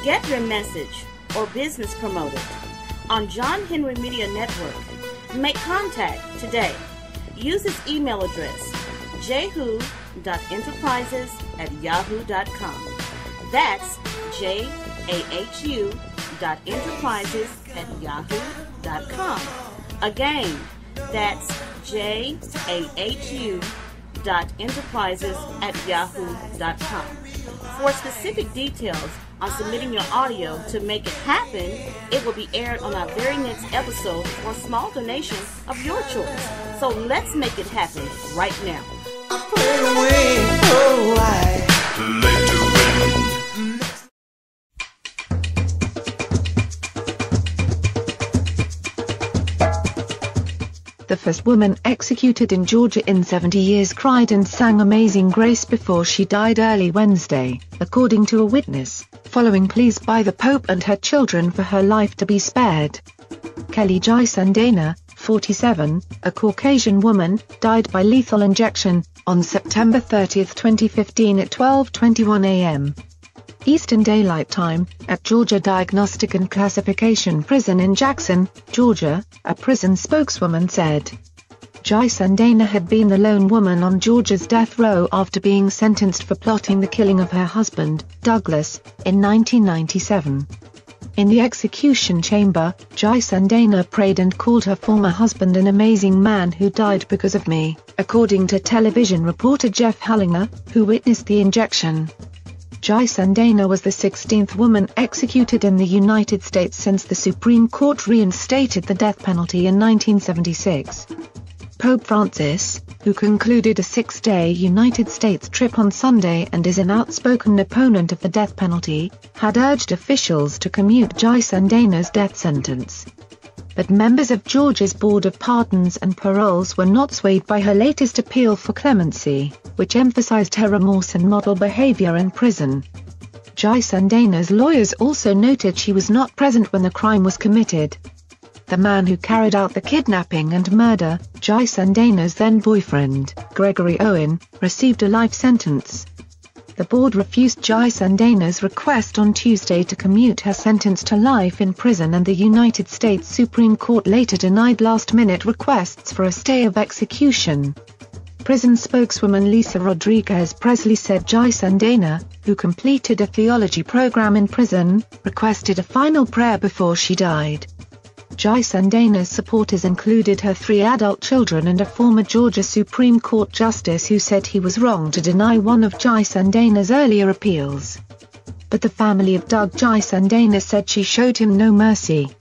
Get your message or business promoted on John Henry Media Network. Make contact today. Use his email address, jahu.enterprises@yahoo.com. That's jahu.enterprises@yahoo.com. Again, that's jahu.enterprises@yahoo.com. For specific details on submitting your audio to make it happen, it will be aired on our very next episode for a small donation of your choice. So let's make it happen right now. The first woman executed in Georgia in 70 years cried and sang Amazing Grace before she died early Wednesday, according to a witness, following pleas by the Pope and her children for her life to be spared. Kelly Gissendaner, 47, a Caucasian woman, died by lethal injection on September 30, 2015 at 12:21 a.m. Eastern Daylight Time, at Georgia Diagnostic and Classification Prison in Jackson, Georgia, a prison spokeswoman said. Gissendaner had been the lone woman on Georgia's death row after being sentenced for plotting the killing of her husband, Douglas, in 1997. In the execution chamber, Gissendaner prayed and called her former husband an amazing man who died because of me, according to television reporter Jeff Hallinger, who witnessed the injection. Gissendaner was the 16th woman executed in the United States since the Supreme Court reinstated the death penalty in 1976. Pope Francis, who concluded a 6-day United States trip on Sunday and is an outspoken opponent of the death penalty, had urged officials to commute Gissendaner's death sentence. But members of Georgia's Board of Pardons and Paroles were not swayed by her latest appeal for clemency, which emphasized her remorse and model behavior in prison. Gissendaner's lawyers also noted she was not present when the crime was committed. The man who carried out the kidnapping and murder, Gissendaner's then-boyfriend, Gregory Owen, received a life sentence. The board refused Gissendaner's request on Tuesday to commute her sentence to life in prison, and the United States Supreme Court later denied last-minute requests for a stay of execution. Prison spokeswoman Lisa Rodriguez-Presley said Gissendaner, who completed a theology program in prison, requested a final prayer before she died. Gissendaner's supporters included her 3 adult children and a former Georgia Supreme Court justice who said he was wrong to deny one of Gissendaner's earlier appeals. But the family of Doug Gissendaner said she showed him no mercy.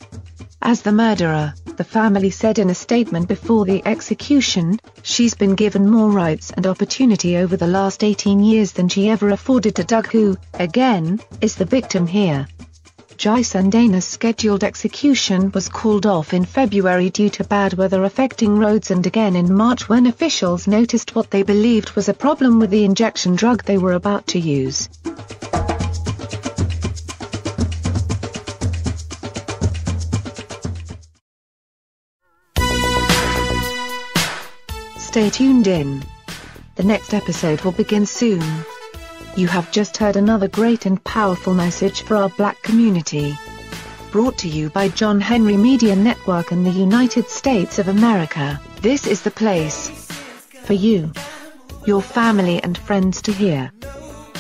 As the murderer, the family said in a statement before the execution, she's been given more rights and opportunity over the last 18 years than she ever afforded to Doug, who, again, is the victim here. Gissendaner's scheduled execution was called off in February due to bad weather affecting roads, and again in March when officials noticed what they believed was a problem with the injection drug they were about to use. Stay tuned in. The next episode will begin soon. You have just heard another great and powerful message for our Black community. Brought to you by John Henry Media Network and the United States of America. This is the place for you, your family and friends to hear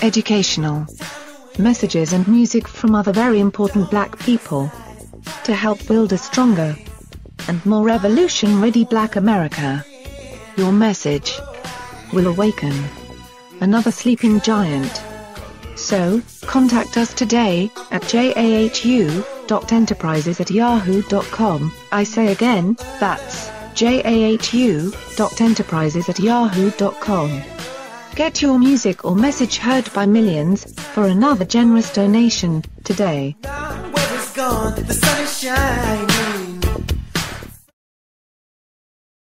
educational messages and music from other very important Black people to help build a stronger and more revolution-ready Black America. Your message will awaken another sleeping giant. So, contact us today at jahu.enterprises@yahoo.com. I say again, that's jahu.enterprises@yahoo.com. Get your music or message heard by millions for another generous donation today. The sun is shining.